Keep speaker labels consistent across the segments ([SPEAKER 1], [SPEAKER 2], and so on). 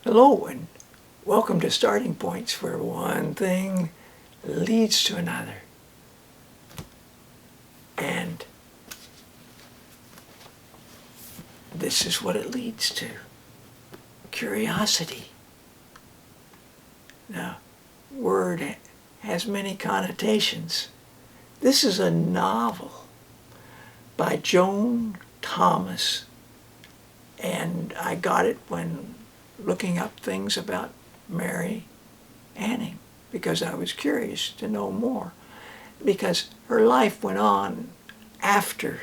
[SPEAKER 1] Hello and welcome to Starting Points, where one thing leads to another. And this is what it leads to. Curiosity. Now, word has many connotations. This is a novel by Joan Thomas, and I got it when looking up things about Mary Anning because I was curious to know more, because her life went on after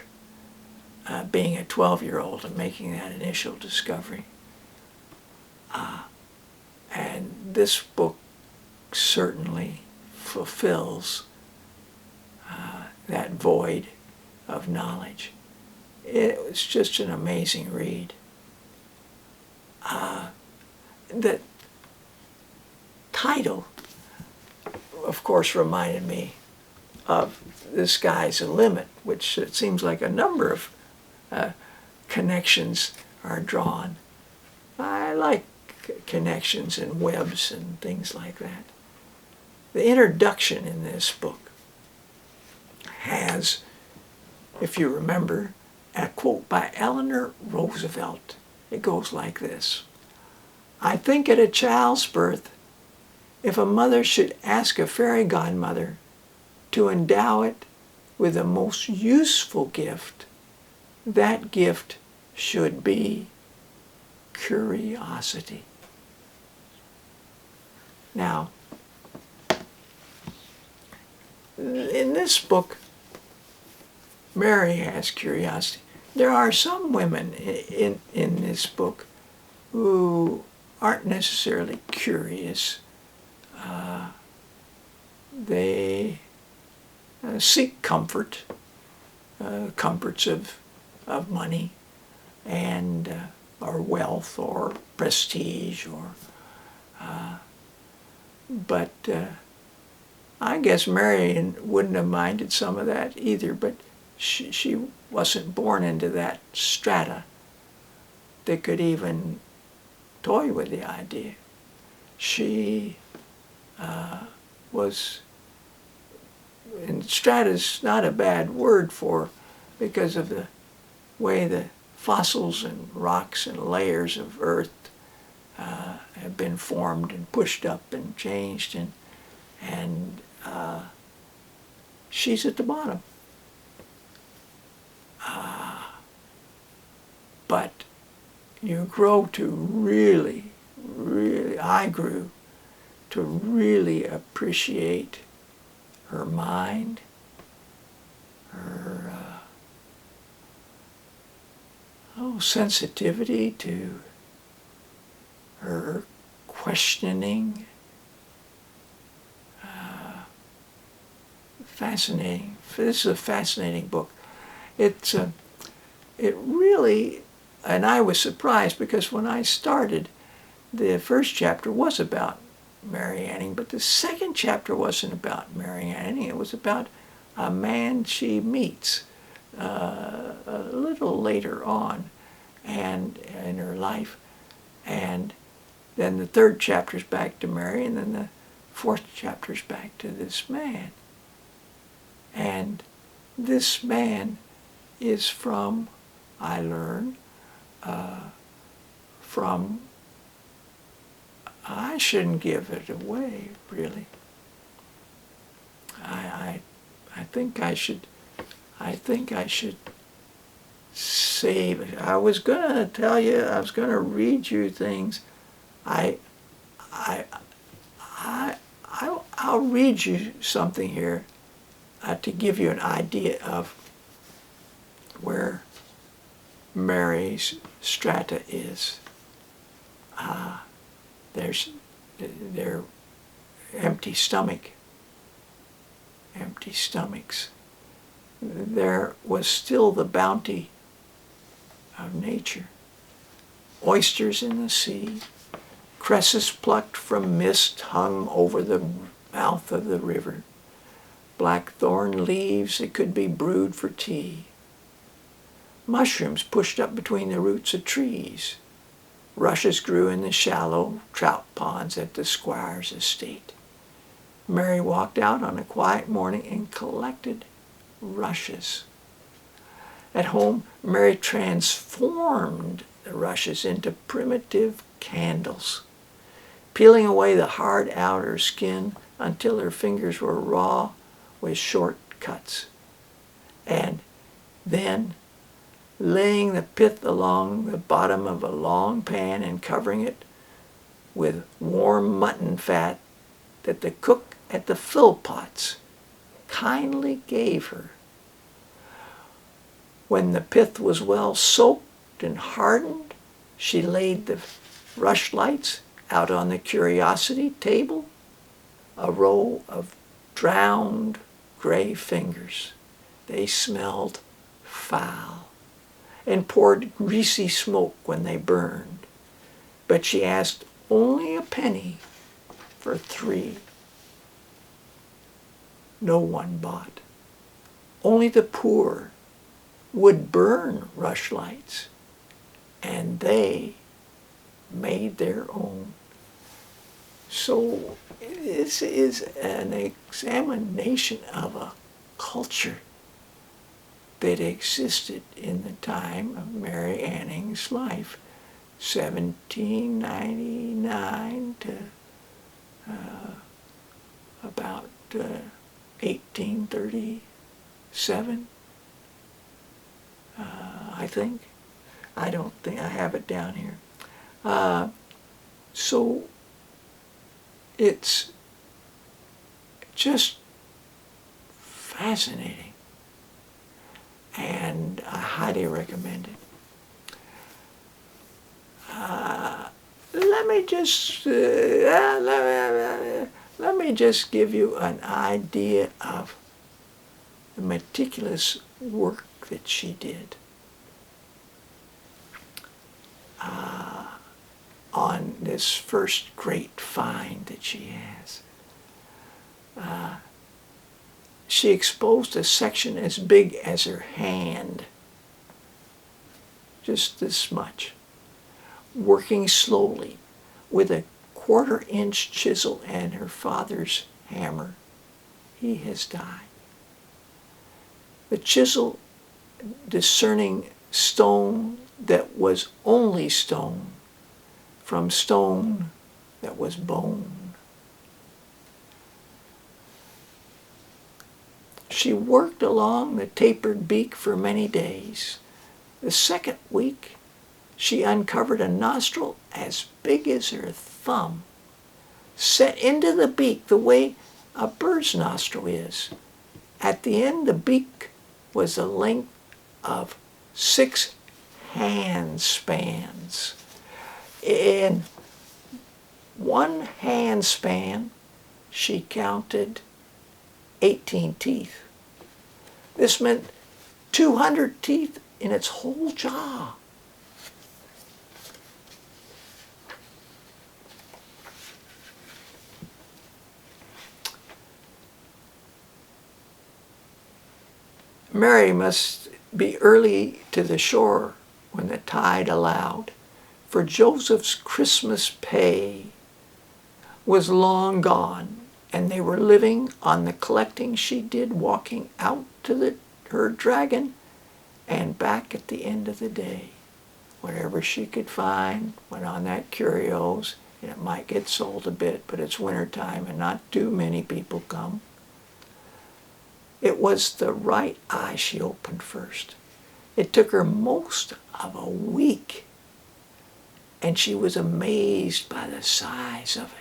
[SPEAKER 1] being a 12-year-old and making that initial discovery. And this book certainly fulfills that void of knowledge. It was just an amazing read. The title, of course, reminded me of The Sky's the Limit, which it seems like a number of connections are drawn. I like connections and webs and things like that. The introduction in this book has, if you remember, a quote by Eleanor Roosevelt. It goes like this: "I think at a child's birth, if a mother should ask a fairy godmother to endow it with the most useful gift, that gift should be curiosity." Now, in this book, Mary has curiosity. There are some women in this book who aren't necessarily curious. They seek comfort, comforts of money and or wealth or prestige, or but I guess Mary wouldn't have minded some of that either, but she wasn't born into that strata that could even toy with the idea. She was, and strata's not a bad word for, because of the way the fossils and rocks and layers of earth have been formed and pushed up and changed, and she's at the bottom. But you grow to really, I grew to really appreciate her mind, her sensitivity to her questioning. Fascinating. This is a fascinating book. It really, and I was surprised because when I started, the first chapter was about Mary Anning, but the second chapter wasn't about Mary Anning. It was about a man she meets a little later on and in her life. And then the third chapter's back to Mary, and then the fourth chapter's back to this man. And this man is from, I learn, from, I shouldn't give it away, really. I think I should save it. I was gonna tell you, I was gonna read you things. I'll read you something here to give you an idea of where Mary's strata is. There's their empty stomachs. There was still the bounty of nature. Oysters in the sea, cresses plucked from mist hung over the mouth of the river, blackthorn leaves that could be brewed for tea, mushrooms pushed up between the roots of trees, Rushes grew in the shallow trout ponds at the squire's estate. Mary walked out on a quiet morning and collected rushes. At home, Mary transformed the rushes into primitive candles, peeling away the hard outer skin until her fingers were raw with short cuts, and then laying the pith along the bottom of a long pan and covering it with warm mutton fat that the cook at the Philpotts kindly gave her. When the pith was well soaked and hardened, she laid the rushlights out on the curiosity table, a row of drowned gray fingers. They smelled foul and poured greasy smoke when they burned. But she asked only a penny for 3. No one bought. Only the poor would burn rushlights, and they made their own. So this is an examination of a culture that existed in the time of Mary Anning's life, 1799 to about 1837. I think. I don't think I have it down here. So it's just fascinating, and I highly recommend it. Let me just give you an idea of the meticulous work that she did on this first great find that she has. She exposed a section as big as her hand, just this much, working slowly with a 1/4-inch chisel and her father's hammer. He has died. The chisel discerning stone that was only stone from stone that was bone. She worked along the tapered beak for many days. The second week, she uncovered a nostril as big as her thumb, set into the beak the way a bird's nostril is. At the end, the beak was the length of 6 hand spans. In one hand span, she counted 18 teeth. This meant 200 teeth in its whole jaw. Mary must be early to the shore when the tide allowed, for Joseph's Christmas pay was long gone, and they were living on the collecting she did walking out to her dragon and back at the end of the day. Whatever she could find went on that curios, and it might get sold a bit, but it's winter time and not too many people come. It was the right eye she opened first. It took her most of a week, and she was amazed by the size of it.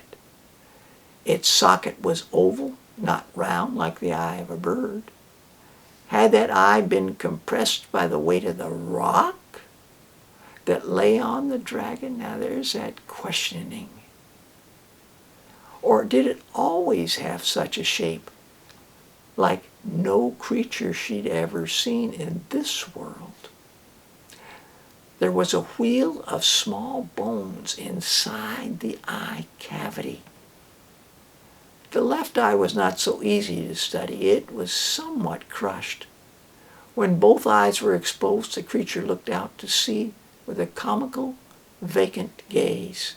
[SPEAKER 1] Its socket was oval, not round like the eye of a bird. Had that eye been compressed by the weight of the rock that lay on the dragon? Now there's that questioning. Or did it always have such a shape, like no creature she'd ever seen in this world? There was a wheel of small bones inside the eye cavity. The left eye was not so easy to study. It was somewhat crushed. When both eyes were exposed, the creature looked out to sea with a comical vacant gaze.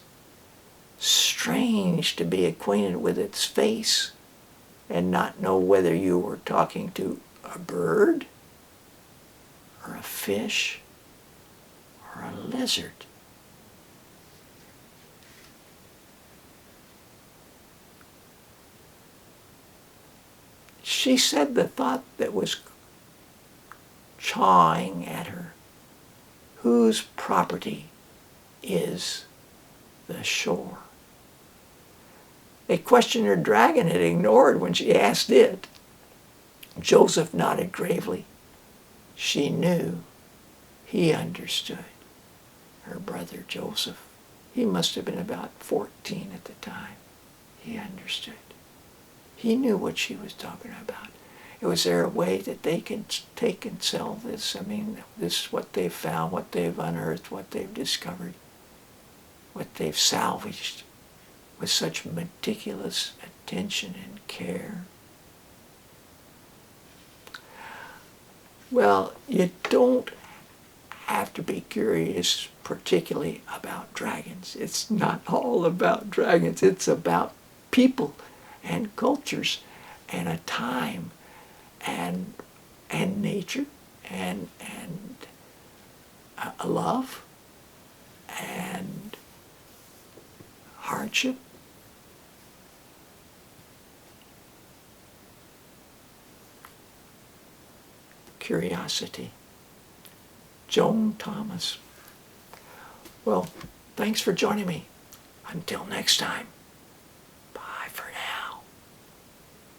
[SPEAKER 1] Strange to be acquainted with its face and not know whether you were talking to a bird or a fish or a lizard. She said the thought that was chawing at her, whose property is the shore? A question her dragon had ignored when she asked it. Joseph nodded gravely. She knew. He understood. Her brother Joseph. He must have been about 14 at the time. He understood. He knew what she was talking about. Was there a way that they can take and sell this? I mean, this is what they've found, what they've unearthed, what they've discovered, what they've salvaged with such meticulous attention and care. Well, you don't have to be curious particularly about dragons. It's not all about dragons. It's about people and cultures and a time and nature and love and hardship. Curiosity. Joan Thomas. Well, thanks for joining me. Until next time.